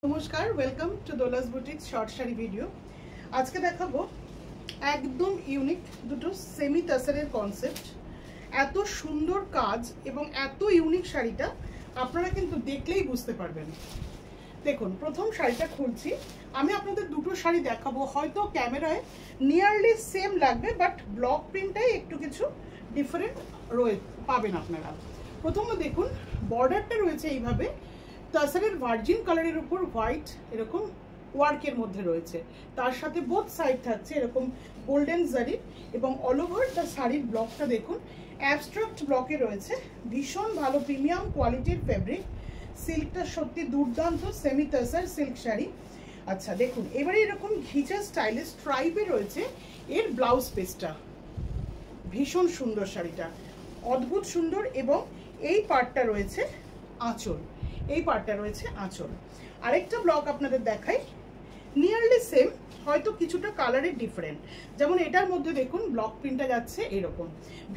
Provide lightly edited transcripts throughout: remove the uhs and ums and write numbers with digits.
নমস্কার, welcome to Dola's boutiques short sari video. আজকে দেখাবো একদম ইউনিক দুটো সেমি তাসারের কনসেপ্ট। এত সুন্দর কাজ এবং এত ইউনিক শাড়িটা আপনারা কিন্তু দেখলেই বুঝতে পারবেন। দেখুন, প্রথম শাড়িটা খুলছি। আমি আপনাদের দুটো শাড়ি দেখাবো, হয়তো ক্যামেরায় নিয়ারলি সেম লাগবে, বাট ব্লক প্রিন্টটাই একটু কিছু ডিফারেন্ট পাবেন আপনারা। প্রথমে দেখুন, বর্ডারটা রয়েছে এইভাবে তাসারের ভার্জিন কালারের উপর হোয়াইট এরকম ওয়ার্কের মধ্যে রয়েছে, তার সাথে বোথ সাইড থাকছে এরকম গোল্ডেন জারি, এবং অল ওভার দ্য শাড়ির ব্লকটা দেখুন অ্যাবস্ট্রাক্ট ব্লকে রয়েছে। ভীষণ ভালো প্রিমিয়াম কোয়ালিটির ফেব্রিক, সিল্কটা সত্যি দুর্দান্ত, সেমি তাসার সিল্ক শাড়ি। আচ্ছা দেখুন, এবারে এরকম ঘিচা স্টাইলে স্ট্রাইপে রয়েছে এর ব্লাউজ পিসটা। ভীষণ সুন্দর শাড়িটা, অদ্ভুত সুন্দর। এবং এই পার্টটা রয়েছে আঁচল, এই পার্টটা রয়েছে আঁচল। আরেকটা ব্লক আপনাদের দেখাই, নিয়ারলি সেম, হয়তো কিছুটা কালারের ডিফারেন্ট। যেমন এটার মধ্যে দেখুন ব্লক প্রিন্টটা যাচ্ছে এরকম।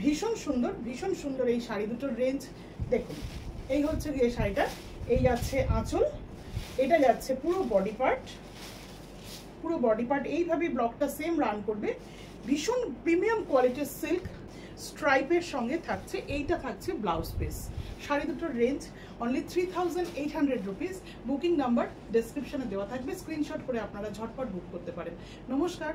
ভীষণ সুন্দর, ভীষণ সুন্দর এই শাড়ি দুটোর রেঞ্জ দেখুন। এই হচ্ছে গিয়ে শাড়িটা, এই যাচ্ছে আঁচল, এটা যাচ্ছে পুরো বডি পার্ট। পুরো বডি পার্ট এইভাবে ব্লকটা সেম রান করবে। ভীষণ প্রিমিয়াম কোয়ালিটির সিল্ক স্ট্রাইপের সঙ্গে থাকছে, এইটা থাকছে ব্লাউজ পিস। শাড়ি দুটোর range only 3800 rupees. Booking number ডেসক্রিপশনে দেওয়া থাকবে, স্ক্রিনশট করে আপনারা ঝটপট বুক করতে পারেন। নমস্কার।